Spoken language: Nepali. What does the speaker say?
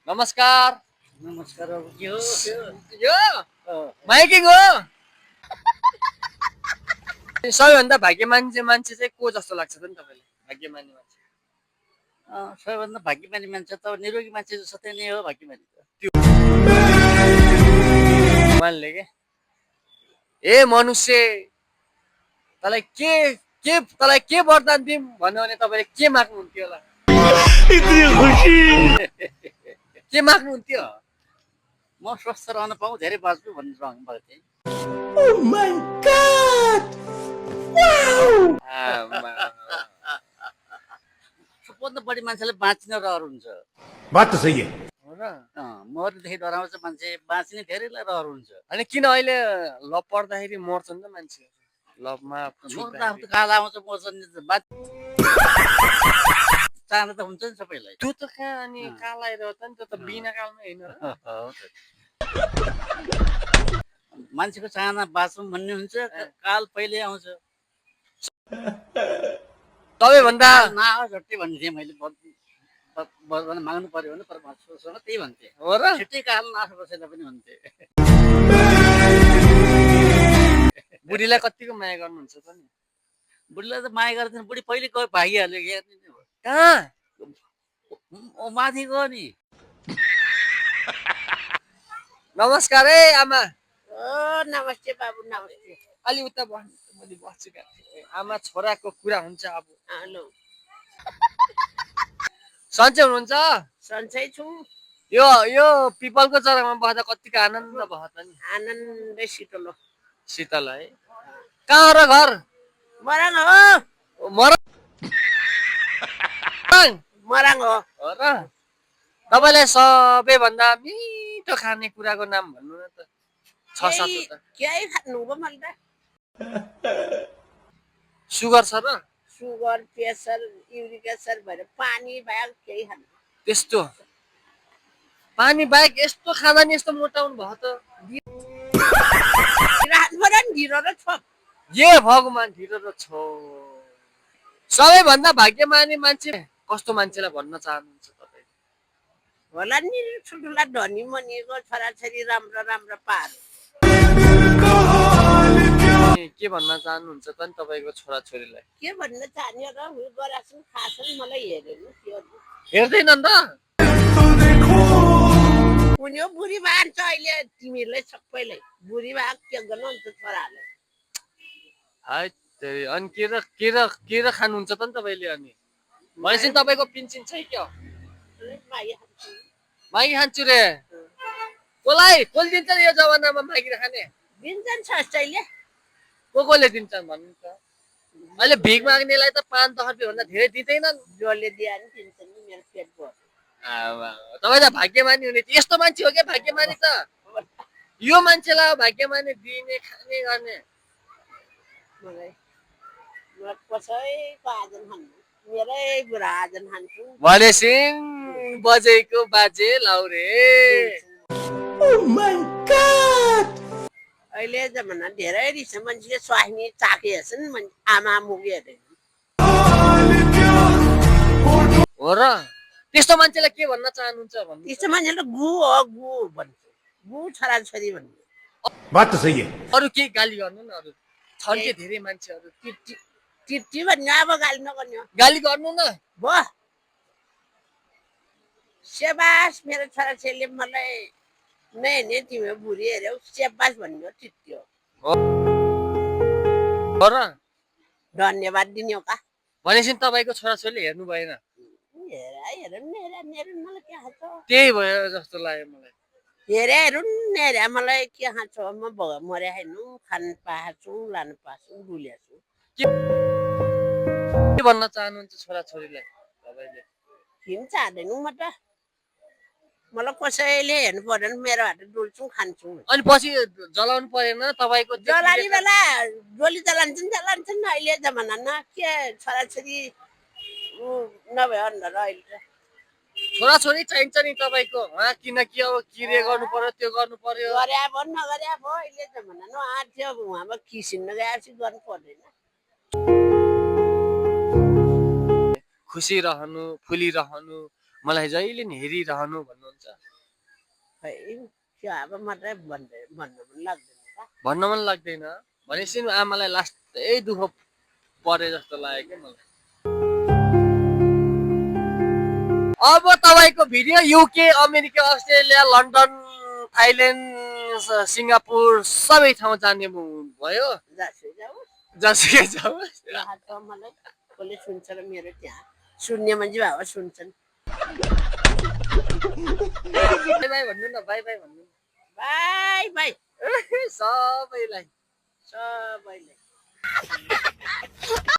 नमस्कार। नमस्कार अब के हो यो अँ, माइकिङ हो। सबैभन्दा भाग्यमानी मान्छे चाहिँ को जस्तो लाग्छ त नि तपाईँले? भाग्यमानी मान्छे सबैभन्दा भाग्यमानी मान्छे त निरोगी मान्छे सधैँ नै हो भाग्यमानी त उहाँले के ए मनुष्य तँलाई के वरदान दिउँ भन्यो भने तपाईँले के माग्नुहुन्थ्यो होला? के माग्नुहुन्थ्यो? म स्वस्थ रहन पाऊँ धेरै बाँच्नु भनेर रहनु भएको थिएँ आमा। सबभन्दा बढी मान्छेले बाँचिन रहर हुन्छ बात त सही है। हो र? मर्नेदेखि डराउँछ मान्छे बाँच्ने धेरैलाई रहर हुन्छ अनि किन अहिले लभ पर्दाखेरि मर्छ नि त मान्छे? लभमा मर्दा त काल आउँछ मर्छ नि त चाहना त हुन्छ नि सबैलाई त्यो त कहाँ अनि काल आइरह त नि त्यो त बिना कालमै होइन र? हो त। मान्छेको चाहना बाँचौँ भन्ने हुन्छ काल पहिले आउँछ सबैभन्दा नआओस् झट्टै भन्ने थिएँ मैले वरदान माग्नु पर्यो भने परमेश्वरसँग त्यही भन्थेँ हो र? छिट्टै काल नआओस् कसैलाई पनि भन्थेँ बुढीलाई कतिको माया गर्नुहुन्छ त नि? बुढीलाई त माया गर्दैन बुढी पहिले गयो भागिहाल्यो हेर्ने नै हो कहाँ? ओ माथि गयो नि नमस्कार है आमा। नमस्ते बाबु नमस्ते अलि उता बस्नु मैले बस्छु का आमा छोराको कुरा हुन्छ अब। हेलो सन्चै हुनुहुन्छ? सन्चै छु यो यो पिपलको चरामा बस्दा कतिको आनन्द भयो त नि? आनन्दै शीतलो शीतल है। कहाँ हो र घर? मराङ हो मराङ मराङ हो हो र? तपाईँलाई सबैभन्दा मिठो खानेकुराको नाम भन्नु न त। छ सातवटा। केही खानु भयो मैले त सुगर छ र? सुगर प्रेसर युरिक एसिड भएर पानी बाहेक केही खानु त्यस्तो पानी बाहेक यस्तो खाँदा नि यस्तो मोटाउनु भयो त? रात पऱ्यो नि ढिलो र छोप ये भगवान् ढिलो र छो। सबैभन्दा भाग्यमानी मान्छे कस्तो मान्छेलाई भन्न चाहनुहुन्छ तपाईँ? होला नि ठुल्ठुला धनी मनिएको छोराछोरी राम्रो राम्रो पार के भन्न चाहनुहुन्छ त नि तपाईँको छोराछोरीलाई? के भन्न चाहने र उयो गराछन् खाछन् मलाई हेरेन के गर्नु हेर्दैनन् त? उनी बुढी भएको छ अहिले तिमीहरूलाई सबैलाई बुढी भएको के गर्नु अन्त छोराहरूलाई अनि के र खानुहुन्छ त नि तपाईँले? अनि भनेपछि तपाईँको पिन्सिन छै क्या? मागी खान्छु। मागी खान्छु रे कसलाई कसले दिन्छ यो जमानामा मागी खाने? दिन्छन् सस्तैले कसले दिन्छन् भन्नु त? अहिले भिख माग्नेलाई त 5-10 रुपियाँ भन्दा धेरै दिँदैनन्। जसले दिए नि दिन्छन् नि मेरो पेट भयो तपाईँ त भाग्यमानी हुने यस्तो मान्छे हो क्या भाग्यमानी त? यो मान्छेलाई भाग्यमानी दिने खाने गर्ने मलाई कसैको आजन खान्छु मेरै बुढा आजन खान्छु भने सिंह बजेको बाजे लाउरे। अहिले जमाना धेरै रिस मान्छेले स्वास्नी चाखिहेर्छन् आमा मुगी हेरेन हो र? त्यस्तो मान्छेलाई के भन्न चाहनुहुन्छ भन्नु? त्यस्तो मान्छेले गु हो गु भन्छ गु छोराछोरी भन्नु बात त सही है। अरू केही गाली गर्नु न? अरू छन् के धेरै मान्छेहरू? टिटी भन्ने अब गाली नगर्ने हो गाली गर्नु न? भयो सेबास मेरो छोराछोरीले मलाई नै नि तिमी बुढी हेऱ्यौ सेबास भन्ने हो टिटी हो हो र? धन्यवाद दिने हो का भनेपछि तपाईँको छोराछोरीले हेर्नु भएन? हेर मलाई के खान्छ त्यही भयो जस्तो लाग्यो मलाई। हेरे मलाई के खान्छ म मरे खानु खान पाएको छु लानु पाएको छु डुल्या छु के भन्न चाहनुहुन्छ छोराछोरीलाई तपाईँले? किन चाहँदैनौ म त मलाई कसैले हेर्नु पर्दैन मेरो हात डुल्छु खान्छु अनि पछि जलाउनु परेन तपाईँको? जलानी बेला डोली जलान्छन् अहिले जमानामा के छोराछोरी नभए अन्त अहिले छोराछोरी चाहिन्छ नि तपाईँको? किनकि अब किरे गर्नु पर्यो त्यो गर्नु पर्यो। गरे भयो नगरे भयो अहिले जमानामा आँट्यो उहाँमा किसिन्न गएपछि गर्नु पर्दैन खुसी रहनु फुलिरहनु मलाई जहिले नि हेरिरहनु भन्नुहुन्छ। खै त्यो अब मात्रै भन्नु पनि लाग्दैन त भन्न मन लाग्दैन भनेपछि आमालाई लास्टै दुःख परे जस्तो लाग्यो क्या मलाई अब तपाईँको video UK America Australia London Thailand Singapore सबै ठाउँ जाने भयो जासु जाओस् जसुकै जाओस् यहाँ त मलाई कसले सुन्छ र मेरो त्यहाँ सुन्ने मान्छे भए सुन्छन् बाई बाई भन्नु न बाई बाई भन्नु बाई बाई सबैलाई सबैले